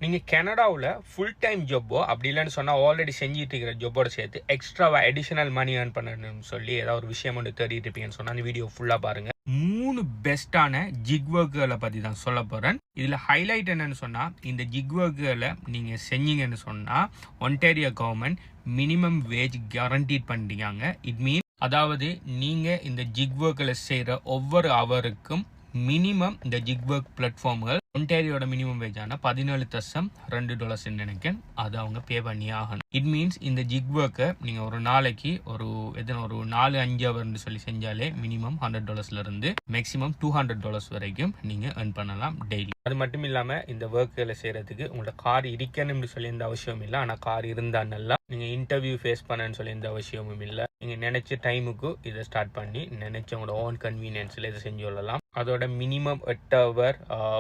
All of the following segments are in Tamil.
நீங்கள் கனடாவில் ஃபுல் டைம் ஜாப்போ அப்படி இல்லைன்னு சொன்னால் ஆல்ரெடி செஞ்சுட்டு இருக்கிற ஜாப்போட சேர்த்து எக்ஸ்ட்ராவாக அடிஷனல் மணி ஏர்ன் பண்ணணும்னு சொல்லி ஏதாவது ஒரு விஷயம் ஒன்று தேடிட்டு இருப்பீங்கன்னு சொன்னால் அந்த வீடியோ ஃபுல்லாக பாருங்கள். 3 பெஸ்ட்டான ஜிக் ஒர்க்குகளை பற்றி தான் சொல்ல போகிறேன். இதில் ஹைலைட் என்னன்னு சொன்னால், இந்த ஜிக் ஒர்க்குகளை நீங்கள் செஞ்சீங்கன்னு சொன்னால் Ontario government minimum wage guaranteed பண்ணிட்டாங்க. இட் மீன் அதாவது நீங்கள் இந்த ஜிக் ஒர்க்கில் செய்கிற ஒவ்வொரு அவருக்கும் மினிமம் இந்த ஜிக் ஒர்க் பிளாட்ஃபார்ம்கள் ஒன்டாரியோட மினிமம் வேஜான $17.2 நினைக்கிறேன், அதை அவங்க பே பண்ணி ஆகணும். இட் மீன்ஸ் இந்த ஜிக் ஒர்க்கை நீங்கள் ஒரு நாளைக்கு ஒரு 4-5 ஹவர்னு சொல்லி செஞ்சாலே மினிமம் $100 இருந்து மேக்ஸிமம் $200 வரைக்கும் நீங்கள் ஏர்ன் பண்ணலாம் டெய்லி. அது மட்டும் இல்லாமல் இந்த ஒர்க்குகளை செய்கிறதுக்கு உங்களோட கார் இருக்கணும்னு சொல்லி எந்த அவசியமும் இல்லை. ஆனால் கார் இருந்தால் நல்லா நீங்கள் இன்டர்வியூ ஃபேஸ் பண்ணணும்னு சொல்லி எந்த அவசியமும் இல்லை. நீங்கள் நினச்ச டைமுக்கு இதை ஸ்டார்ட் பண்ணி நினச்ச உங்களோட ஓன் கன்வீனியன்ஸில் இதை செஞ்சு கொள்ளலாம். அதோட மினிமம் 8 ஹவர்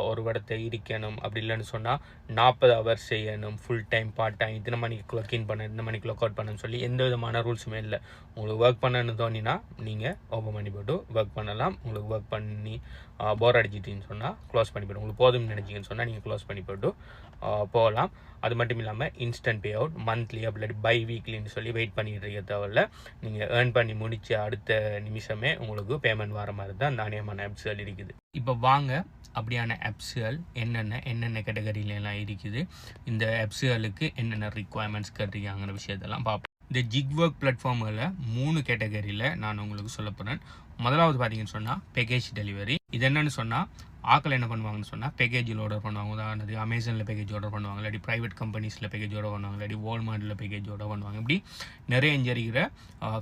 ஒரு இடத்தை இருக்கணும். அப்படி இல்லைன்னு சொன்னால் 40 ஹவர் செய்யணும். ஃபுல் டைம் பார்ட் டைம் இத்தனை மணிக்கு கிளாக் இன் பண்ண இந்த மணிக்கு கிளாக் அவுட் பண்ணணும்னு சொல்லி எந்த விதமான ரூல்ஸுமே இல்லை. உங்களுக்கு ஒர்க் பண்ணணும்னு தோணினா நீங்கள் ஓப்பன் பண்ணி போட்டு ஒர்க் பண்ணலாம். உங்களுக்கு ஒர்க் பண்ணி போர் அடிச்சிட்டின்னு சொன்னால் க்ளோஸ் பண்ணி போய்ட்டு, உங்களுக்கு போதும்னு நினச்சிங்கன்னு சொன்னால் நீங்கள் க்ளோஸ் பண்ணி போட்டு போகலாம். அது மட்டும் இல்லாமல் இன்ஸ்டன்ட் பே அவுட் மந்த்லி அப்படி பை வீக்லின்னு சொல்லி வெயிட் பண்ணிட்டு இருக்க தேவையில்ல. நீங்கள் ஏர்ன் பண்ணி முடிச்ச அடுத்த நிமிஷமே உங்களுக்கு பேமெண்ட் வர மாதிரி தான் நாணயமான ஆப்ஸ்கள் இருக்குது. இப்போ வாங்க அப்படியான ஆப்ஸ்கள் என்னென்ன கேட்டகரியிலலாம் இருக்குது, இந்த ஆப்ஸ்களுக்கு என்னென்ன ரிக்குவயர்மெண்ட்ஸ் கேட்டிருக்காங்கிற விஷயத்தெல்லாம் பார்ப்போம். இந்த ஜிக் ஒர்க் பிளாட்ஃபார்மில் 3 கேட்டகரியில் நான் உங்களுக்கு சொல்ல போகிறேன். முதலாவது பார்த்தீங்கன்னு சொன்னால் பேக்கேஜ் டெலிவரி. இது என்னன்னு சொன்னால், ஆக்கள் என்ன பண்ணுவாங்கன்னு சொன்னால் பேக்கேஜில் ஆர்டர் பண்ணுவாங்க. உதாரணது அமேசானில் பேக்கேஜ் ஆர்டர் பண்ணுவாங்க, இல்லாட்டி ப்ரைவேட் கம்பெனிஸில் பேக்கேஜ் ஆர்டர் பண்ணுவாங்க, இல்லாட்டி வால்மார்ட்டில் பேக்கேஜ் ஆர்டர் பண்ணுவாங்க. இப்படி நிறைய இருக்கிற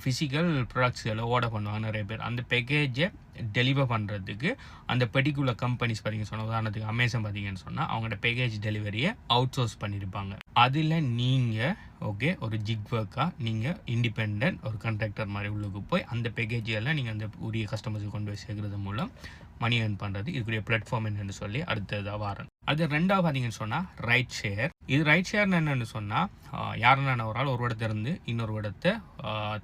ஃபிசிக்கல் ப்ராடக்ட்ஸ்களை ஆர்டர் பண்ணுவாங்க நிறைய பேர். அந்த பேக்கேஜை டெலிவர் பண்ணுறதுக்கு அந்த பர்டிகுலர் கம்பெனிஸ் பார்த்தீங்கன்னு சொன்னால், உதாரணத்துக்கு அமேசான் பார்த்தீங்கன்னு சொன்னால் அவங்களோட பேக்கேஜ் டெலிவரியை அவுட் சோர்ஸ் பண்ணியிருப்பாங்க. அதில் நீங்கள் ஒரு ஜிக் ஒர்க்காக நீங்கள் இண்டிபெண்ட் ஒரு கான்ட்ராக்டர் மாதிரி உள்ளுக்கு போய் அந்த பேக்கேஜெல்லாம் நீங்கள் அந்த உரிய கஸ்டமர்ஸுக்கு கொண்டு போய் சேர்க்கறது மூலம் மணி ஏர்ன் பண்ணுறது. இதுக்குரிய பிளாட்ஃபார்ம் என்னென்னு சொல்லி அடுத்ததாக வரேன். அது ரெண்டாவது பார்த்தீங்கன்னு சொன்னால் ரைட் ஷேர். இது ரைட் ஷேர்னு என்னென்னு சொன்னால், யாருன்னா ஒரு ஆள் ஒரு இடத்துலேருந்து இன்னொரு இடத்த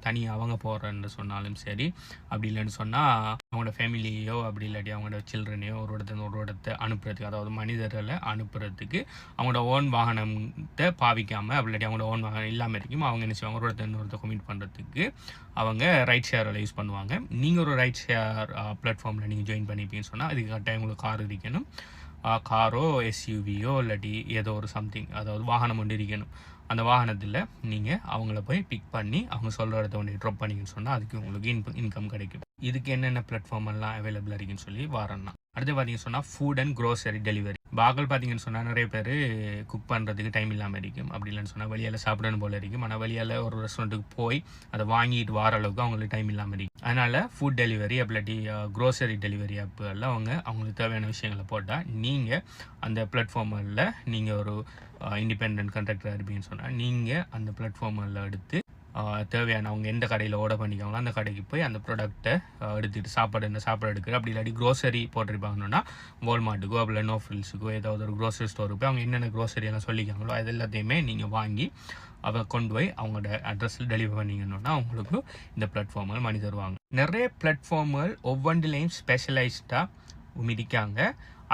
தனியாக அவங்க போகிறேன்னு சொன்னாலும் சரி, அப்படி இல்லைன்னு சொன்னால் அவங்களோட ஃபேமிலியோ அப்படி இல்லாட்டி அவங்களோட சில்ட்ரனையோ ஒரு இடத்தை அனுப்புறதுக்கு, அதாவது மனிதர்களை அனுப்புறதுக்கு அவங்களோட ஓன் வாகனத்தை பாவிக்காமல் அப்படி இல்லாட்டி அவங்களோட ஓன் வாகனம் இல்லாமல் இருக்கும் அவங்க என்ன செய்வாங்க, ஒரு இடத்த இன்னொருத்த கமிட் பண்ணுறதுக்கு அவங்க ரைட் ஷேரில் யூஸ் பண்ணுவாங்க. நீங்கள் ஒரு ரைட் ஷேர் பிளாட்ஃபார்மில் நீங்கள் ஜாயின் பண்ணிப்பீங்கன்னு சொன்னால் அதுக்கு கரெக்டாக உங்களுக்கு கார் இருக்கணும். காரோ எஸ்யூவியோ இல்லாட்டி ஏதோ ஒரு சம்திங், அதாவது வாகனம் ஒன்று இருக்கணும். அந்த வாகனத்தில் நீங்கள் அவங்கள போய் பிக் பண்ணி அவங்க சொல்கிற இடத்த ஒன்று ட்ராப் பண்ணிங்கன்னு சொன்னால் அதுக்கு உங்களுக்கு இன்கம் கிடைக்கும். இதுக்கு என்னென்ன பிளாட்ஃபார்ம் எல்லாம் அவைலபிளாக இருக்குன்னு சொல்லி வரேன்னா, அடுத்து பார்த்தீங்கன்னு சொன்னால் ஃபுட் அண்ட் க்ரோசரி டெலிவரி. பாகல் பார்த்தீங்கன்னு சொன்னால் நிறைய பேர் குக் பண்ணுறதுக்கு டைம் இல்லாமல் இருக்கும். அப்படி இல்லைன்னு சொன்னால் வெளியால் சாப்பிடணும் போல இருக்கும். ஆனால் வெளியால் ஒரு ரெஸ்டாரண்ட்டுக்கு போய் அதை வாங்கிட்டு வர அளவுக்கு அவங்களுக்கு டைம் இல்லாமல் இருக்கும். அதனால் ஃபுட் டெலிவரி அப்படி க்ரோசரி டெலிவரி ஆப்புகளில் அவங்களுக்கு தேவையான விஷயங்களை போட்டால் நீங்கள் அந்த பிளாட்ஃபார்மில் நீங்கள் ஒரு இண்டிபெண்ட் கான்ட்ராக்டராக இருப்பீங்கன்னு சொன்னால் நீங்கள் அந்த பிளாட்ஃபார்மில் எடுத்து தேவையான அவங்க எந்த கடையில் ஆர்டர் பண்ணிக்காங்களோ அந்த கடைக்கு போய் அந்த ப்ராடக்ட்டை எடுத்துகிட்டு சாப்பாடு எடுக்கிற அப்படி இல்லாட்டி க்ரோசரி போட்டிருப்பாங்கன்னா வால்மார்ட்டுக்கோ அப்படி நோ ஃபில்ஸுக்கோ ஏதாவது ஒரு க்ரோசரி ஸ்டோருக்கு போய் அவங்க என்னென்ன க்ரோசரி எல்லாம் சொல்லிக்காங்களோ அது எல்லாத்தையுமே நீங்கள் வாங்கி அதை கொண்டு போய் அவங்களோட அட்ரஸில் டெலிவர் பண்ணிங்கன்னா அவங்களுக்கு இந்த பிளாட்ஃபார்ம்கள் பண்ணி தருவாங்க. நிறைய பிளாட்ஃபார்ம்கள் ஒவ்வொன்றிலையும் ஸ்பெஷலைஸ்டாக இருக்காங்க.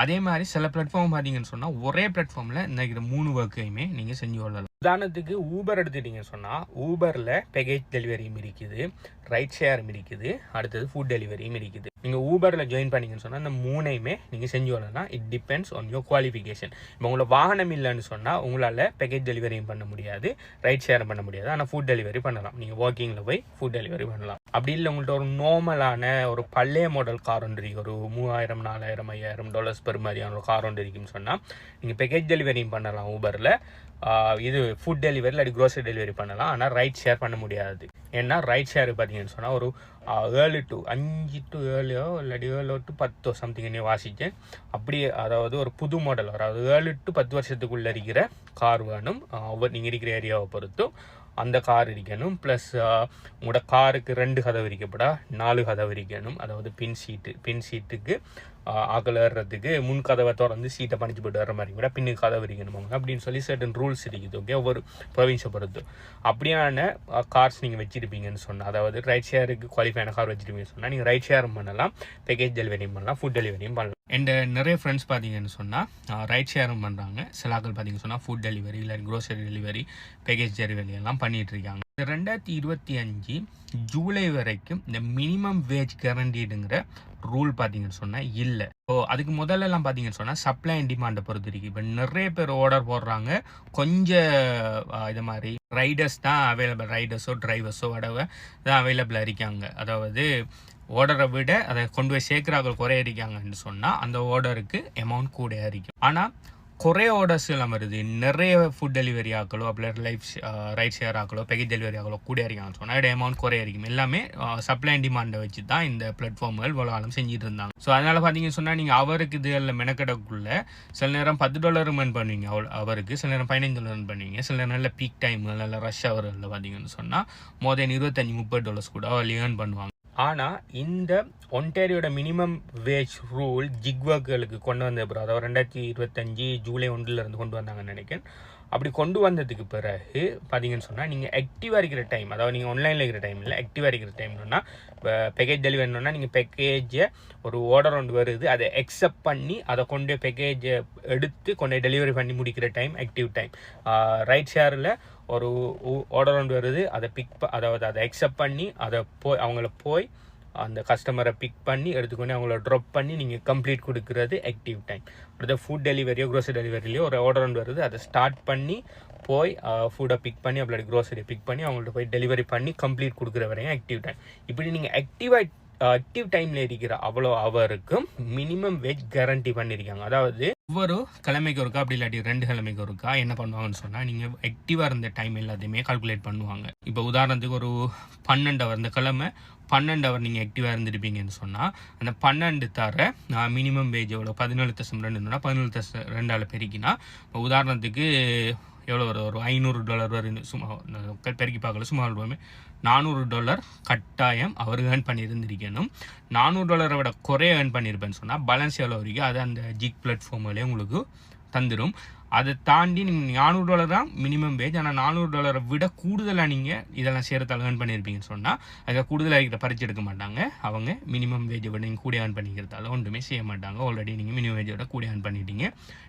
அதே மாதிரி சில பிளாட்ஃபார்ம் பார்த்தீங்கன்னு சொன்னால் ஒரே பிளாட்ஃபார்மில் இந்த 3 ஒர்க்கையுமே நீங்கள் செஞ்சு கொள்ளலாம். உதாரணத்துக்கு ஊபர் எடுத்துட்டீங்கன்னு சொன்னால் ஊபரில் பேக்கேஜ் டெலிவரியும் இருக்குது, ரைட் ஷேரும் இருக்குது, அடுத்தது ஃபுட் டெலிவரியும் இருக்குது. நீங்கள் ஊபரில் ஜாயின் பண்ணிங்கன்னு சொன்னால் இந்த 3ஐயுமே நீங்கள் செஞ்சு கொள்ளலாம். It depends on your qualification. இப்போ உங்களை வாகனம் இல்லைன்னு சொன்னால் உங்களால் பேக்கேஜ் டெலிவரியும் பண்ண முடியாது, ரைட் ஷேரும் பண்ண முடியாது. ஆனால் ஃபுட் டெலிவரி பண்ணலாம். நீங்கள் வாக்கிங்கில் போய் ஃபுட் டெலிவரி பண்ணலாம். அப்படி இல்லை உங்கள்கிட்ட ஒரு நார்மலான ஒரு பழைய மாடல் கார் ஒன்று இருக்குது, ஒரு $3000, $4000, $5000 பெரு மாதிரியான ஒரு கார் ஒன்று இருக்குன்னு சொன்னால் நீங்கள் பேக்கேஜ் டெலிவரியும் பண்ணலாம் ஊபரில். இது ஃபுட் டெலிவரி இல்லாட்டி க்ரோசரி டெலிவரி பண்ணலாம். ஆனால் ரைட் ஷேர் பண்ண முடியாது. ஏன்னா ரைட் ஷேர் பார்த்தீங்கன்னு சொன்னால் ஒரு 5 to 7 இல்லாட்டி 7 to 10 சம்திங் நீ வாசித்தேன். அப்படியே அதாவது ஒரு புது மாடல், அதாவது 7 to 10 வருஷத்துக்குள்ளே இருக்கிற கார் வேணும். நீங்கள் இருக்கிற ஏரியாவை பொறுத்தும் அந்த கார் இருக்கணும். ப்ளஸ் உங்களோட காருக்கு 2 கதவு இருக்கப்படா 4 கதவு இருக்கணும். அதாவது பின் சீட்டுக்கு ஆக்கள் ஏறுறதுக்கு முன் கதவை திறந்து சீட்டை பணிச்சு போட்டு வர மாதிரி கூட பின்னுக்கு கதவு இருக்கணும் அப்படின்னு சொல்லி சர்டன் ரூல்ஸ் இருக்குது. ஓகே, ஒவ்வொரு ப்ரொவின்ஸை பொறுத்து அப்படியான கார்ஸ் நீங்கள் வச்சுருப்பீங்கன்னு சொன்னால், அதாவது ரைட் ஷேருக்கு குவாலிஃபையான கார் வச்சுருப்பீங்கன்னு சொன்னால் நீங்கள் ரைட் ஷேரும் பண்ணலாம், பேக்கேஜ் டெலிவரியும் பண்ணலாம், ஃபுட் டெலிவரியும் பண்ணலாம். அண்ட் நிறைய ஃப்ரெண்ட்ஸ் பார்த்தீங்கன்னு சொன்னால் ரைட் ஷேரும் பண்ணுறாங்க. சில ஆட்கள் பார்த்தீங்கன்னு சொன்னால் ஃபுட் டெலிவரி இல்லை க்ரோசரி டெலிவரி, பேக்கேஜ் டெலிவரி எல்லாம் பண்ணிகிட்டு இருக்காங்க. 2025 ஜூலை வரைக்கும் இந்த மினிமம் வேஜ் கேரண்டீடுங்கிற ரூல் பார்த்தீங்கன்னு சொன்னால் இல்லை. ஸோ அதுக்கு முதல்லலாம் பார்த்தீங்கன்னு சொன்னால் சப்ளை அண்ட் டிமாண்டை பொறுத்து இருக்கு. இப்போ நிறைய பேர் ஆர்டர் போடுறாங்க, கொஞ்சம் இது மாதிரி ரைடர்ஸ் தான் அவைலபிள், ரைடர்ஸோ டிரைவர்ஸோ வடவை தான் அவைலபிளாக இருக்காங்க. அதாவது ஆர்டரை விட அதை கொண்டு போய் சேர்க்குறாங்க குறைய இருக்காங்கன்னு சொன்னால் அந்த ஆர்டருக்கு அமௌண்ட் கூட இருக்கும். ஆனால் குறைய ஆர்டர்ஸ் எல்லாம் வருது, நிறைய ஃபுட் டெலிவரி ஆக்களோ அப்படி ரைட் ஷேர் ஆக்களோ பேக்கேஜ் டெலிவரி ஆக்களோ கூட இருக்காங்கன்னு சொன்னால் இதோட அமௌண்ட் குறைய இருக்கும். எல்லாமே சப்ளை அண்ட் டிமாண்டை வச்சு தான் இந்த பிளாட்ஃபார்ம்கள் இவ்வளோ காலம் செஞ்சுட்டு இருந்தாங்க. ஸோ அதனால் பார்த்தீங்கன்னு சொன்னால் நீங்கள் அவருக்கு இது எல்லாம் மெனக்கடக்குள்ள சில நேரம் $10 earn பண்ணுவீங்க அவருக்கு, சில நேரம் $15 earn பண்ணுவீங்க, சில நேரம் நல்ல பீக் டைம் நல்ல ரஷ் ஹவரில் பார்த்தீங்கன்னு சொன்னால் மோர் தென் $25-30 கூட அவள் ஏர்ன் பண்ணுவாங்க. ஆனால் இந்த ஒன்டாரியோட மினிமம் வேஜ் ரூல் ஜிக் ஒர்க்குகளுக்கு கொண்டு வந்த பிறகு, அதாவது 2025 ஜூலை 1 கொண்டு வந்தாங்கன்னு நினைக்கிறேன். அப்படி கொண்டு வந்ததுக்கு பிறகு பார்த்தீங்கன்னு சொன்னால் நீங்கள் ஆக்டிவாக இருக்கிற டைம், அதாவது நீங்கள் ஆன்லைனில் இருக்கிற டைம் இல்லை, ஆக்டிவாக இருக்கிற டைம்னா இப்போ பேக்கேஜ் டெலிவரினா நீங்கள் பேக்கேஜை ஒரு ஆர்டர் ஒன்று வருது, அதை அக்செப்ட் பண்ணி அதை கொண்டு பேக்கேஜை எடுத்து கொண்டு டெலிவரி பண்ணி முடிக்கிற டைம் ஆக்டிவ் டைம். ரைட் ஷேரில் ஒரு ஆர்டர் ஒன்று வருது, அதை அதாவது அதை அக்செப்ட் பண்ணி அதை அவங்கள போய் அந்த கஸ்டமரை பிக் பண்ணி எடுத்துக்கொண்டு அவங்கள ட்ராப் பண்ணி நீங்கள் கம்ப்ளீட் கொடுக்குறது ஆக்டிவ் டைம். அடுத்த ஃபுட் டெலிவரியோ க்ரோசரி டெலிவரிலையோ ஒரு ஆர்டர் ஒன்று வருது, அதை ஸ்டார்ட் பண்ணி போய் ஃபுட்டை பிக் பண்ணி அப்படி க்ரோசரியை பிக் பண்ணி அவங்கள்ட்ட போய் டெலிவரி பண்ணி கம்ப்ளீட் கொடுக்குற வரையும் ஆக்டிவ் டைம். இப்படி நீங்கள் ஆக்டிவ் டைமில் இருக்கிற அவ்வளோ அவருக்கும் மினிமம் வேஜ் கேரண்டி பண்ணியிருக்காங்க. அதாவது ஒவ்வொரு கிழமைக்கு ஒருக்கா அப்படி இல்லாட்டி 2 கிழமைக்கு ஒருக்கா என்ன பண்ணுவாங்கன்னு சொன்னால் நீங்கள் ஆக்டிவாக இருந்த டைம் எல்லாத்தையுமே கால்குலேட் பண்ணுவாங்க. இப்போ உதாரணத்துக்கு ஒரு 12 ஹவர், இந்த கிழமை 12 ஹவர் நீங்கள் ஆக்டிவாக இருந்திருப்பீங்கன்னு சொன்னால் அந்த 12 தர மினிமம் வேஜ் எவ்வளோ 17.2 17.2 பெருக்கினா உதாரணத்துக்கு எவ்வளோ வரும், ஒரு $500 வரும். சும்மா பெருக்கி பார்க்கல, சும்மா $400 கட்டாயம் அவர் ஏர்ன் பண்ணியிருந்திருக்கணும். $400 விட குறைய ஏர்ன் பண்ணியிருப்பேன்னு சொன்னால் பேலன்ஸ் எவ்வளோ வரைக்கும் அது அந்த ஜிக் பிளாட்ஃபார்ம்லேயே உங்களுக்கு தந்துடும். அதை தாண்டி நீங்கள் $400 தான் மினிமம் வேஜ், ஆனால் $400 விட கூடுதலாக நீங்கள் இதெல்லாம் சேர்த்தால் ஏர்ன் பண்ணியிருப்பீங்கன்னு சொன்னால் அதை கூடுதலாக இருக்கிற பறிச்சு எடுக்க மாட்டாங்க. அவங்க மினிமம் வேஜை விட நீங்கள் கூட ஏர்ன் பண்ணிக்கிறதால ஒன்றுமே செய்ய மாட்டாங்க. ஆல்ரெடி நீங்கள் மினிமம் வேஜை விட கூட ஏர்ன் பண்ணிட்டீங்க.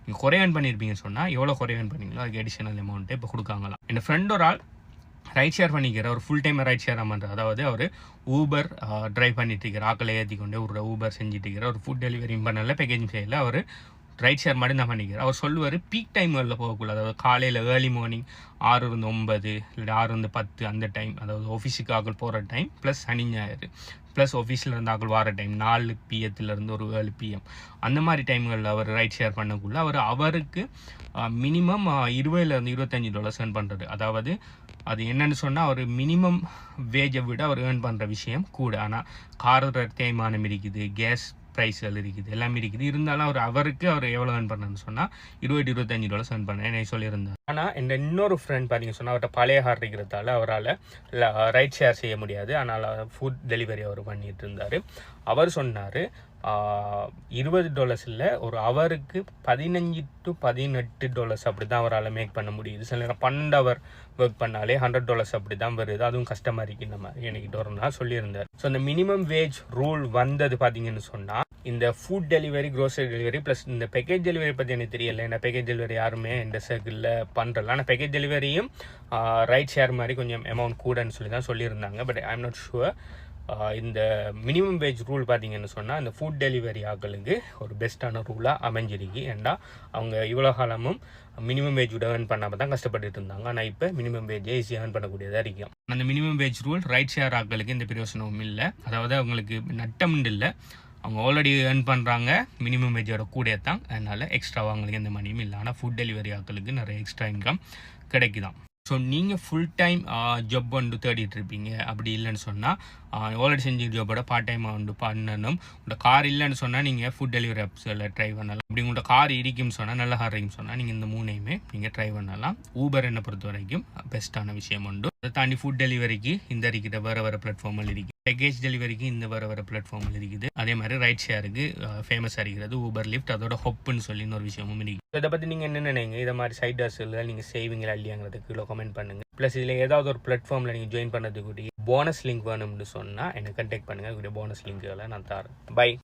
நீங்கள் குறைய ஏர்ன் பண்ணியிருப்பீங்கன்னு சொன்னால் எவ்வளோ குறைய ஏர்ன் பண்ணீங்களோ அதுக்கு அடிஷனல் அமௌண்ட்டை இப்போ கொடுக்காங்களாம். என் ஃப்ரெண்ட் ஒரு ஆள் ரைட் ஷேர் பண்ணிக்கிற ஒரு ஃபுல் டைம் ரைட் ஷேர் பண்ணுறாரு. அதாவது அவர் ஊபர் ட்ரைவ் பண்ணிட்டு இருக்கிற ஆக்களை ஏற்றி கொண்டு ஒரு ஊபர் செஞ்சுட்டு இருக்கிற ஒரு ஃபுட் டெலிவரியும் பண்ணல, பேக்கேஜிங் செய்யல, அவர் ரைட் ஷேர் மட்டும் தான் பண்ணிக்கிறார். அவர் சொல்லுவார் பீக் டைம்களில் போகக்கூடாது, அதாவது காலையில் ஏர்லி மார்னிங் 6 to 9 இல்லை 6 to 10 அந்த டைம், அதாவது ஆஃபீஸுக்கு ஆக்கள் போகிற டைம் ப்ளஸ் சனி ஞாயிறு ப்ளஸ் ஆஃபீஸில் இருந்து ஆக்கள் வர டைம் 4 PM ஒரு 7 PM அந்த மாதிரி டைம்களில் அவர் ரைட் ஷேர் பண்ணக்குள்ள அவருக்கு மினிமம் $20 to $25 ஏர்ன் பண்ணுறது. அதாவது அது என்னன்னு சொன்னால் அவர் மினிமம் வேஜை விட அவர் ஏர்ன் பண்ணுற விஷயம் கூட. ஆனால் கார் தேய்மானம் இருக்குது, கேஸ் ப்ரைஸ்கள் இருக்குது, எல்லாமே இருக்குது. இருந்தாலும் அவருக்கு எவ்வளோ ஏர்ன் பண்ணணும்னு சொன்னால் $20 to $25 ஏர்ன் பண்ண என்ன சொல்லியிருந்தார். ஆனால் இந்த இன்னொரு ஃப்ரெண்ட் பார்த்தீங்கன்னு சொன்னால் அவர்கிட்ட பழைய கார் இருக்கிறதால அவரால் ரைட் ஷேர் செய்ய முடியாது. அதனால் ஃபுட் டெலிவரி அவர் பண்ணிட்டு இருந்தார். அவர் சொன்னார் $20 இல்லை, ஒரு அவருக்கு $15 to $18 அப்படி தான் அவரால் மேக் பண்ண முடியுது. சில நேரம் 12 ஹவர் ஒர்க் பண்ணாலே $100 அப்படி தான் வருது. அதுவும் கஷ்டமாக இந்த மாதிரி எனக்கு ஒரு நாள் சொல்லியிருந்தார். ஸோ இந்த மினிமம் வேஜ் ரூல் வந்தது பார்த்தீங்கன்னு சொன்னால் இந்த food delivery grocery delivery plus இந்த பேக்கேஜ் டெலிவரி பற்றி எனக்கு தெரியல. ஏன்னா பேக்கேஜ் டெலிவரி யாருமே இந்த சர்க்கிளில் பண்ணுறல. ஆனால் பேக்கேஜ் டெலிவரியும் ரைட் ஷேர் மாதிரி கொஞ்சம் அமௌண்ட் கூடன்னு சொல்லி தான் சொல்லியிருந்தாங்க. But I am not sure. இந்த மினிமம் வேஜ் ரூல் பார்த்தீங்கன்னு சொன்னால் இந்த ஃபுட் டெலிவரி ஆக்களுக்கு ஒரு பெஸ்ட்டான ரூலாக அமைஞ்சிருக்கு. ஏன்னா அவங்க இவ்வளோ காலமும் மினிமம் வேஜ் விட ஏர்ன் பண்ணாமல் தான் கஷ்டப்பட்டு இருந்தாங்க. ஆனால் இப்போ மினிமம் வேஜ் ஈஸியாக ஏர்ன் பண்ணக்கூடியதாக இருக்கும். அந்த minimum wage rule right share ஆக்களுக்கு எந்த பிரயோசனமும் இல்லை. அதாவது அவங்களுக்கு நட்டம் இல்லை, அவங்க ஆல்ரெடி ஏர்ன் பண்ணுறாங்க மினிமம் வேஜோட கூட தான். அதனால் எக்ஸ்ட்ரா அவங்களுக்கு எந்த மணியும் இல்லை. ஆனால் ஃபுட் டெலிவரி ஆக்களுக்கு நிறைய எக்ஸ்ட்ரா இன்கம் கிடைக்குதான். ஸோ நீங்கள் ஃபுல் டைம் ஜாப் வந்து தேடிட்டு இருப்பீங்க. அப்படி இல்லைன்னு சொன்னால் ஆல்ரெடி செஞ்ச ஜாபோட பார்ட் டைம் வந்து பண்ணணும். உங்களோட கார் இல்லைன்னு சொன்னால் நீங்கள் ஃபுட் டெலிவரி ஆப்ஸில் ட்ரை பண்ணலாம். அப்படி உங்களோட கார் இருக்குன்னு சொன்னால் நல்ல கார் இருக்குன்னு சொன்னால் நீங்கள் இந்த 3ஐயுமே நீங்கள் ட்ரை பண்ணலாம். ஊபர் என்னை பொறுத்த வரைக்கும் பெஸ்ட்டான விஷயம் உண்டு. அதை தாண்டி ஃபுட் டெலிவரிக்கு இந்த இருக்கிற வேறு பிளாட்ஃபார்மில் இருக்குது, பேக்கேஜ் டெலிவரிக்கு இந்த வேறு பிளாட்ஃபார்மில் இருக்குது. அதே மாதிரி ரைட் ஷேருக்கு ஃபேமஸாக இருக்கிறது ஊபர் லிஃப்ட், அதோட ஹொப்புன்னு சொல்லி இன்னொரு விஷயமும் இருக்குது. இதை பற்றி நீங்கள் என்ன நினைங்க, இதை மாதிரி சைட் ஹஸ்ஸில் நீங்கள் செய்வீங்களா இல்லையாங்கிறதுக்கு கீழே கமெண்ட் பண்ணுங்கள். ப்ளஸ் இதில் ஏதாவது ஒரு பிளாட்ஃபார்மில் நீங்கள் ஜாயின் பண்ணுறதுக்கு போனஸ் லிங்க் வேணும்னு சொன்னால் என்னை கண்டெக்ட் பண்ணுங்கள். போனஸ் லிங்க்குகளை நான் தரேன். பை.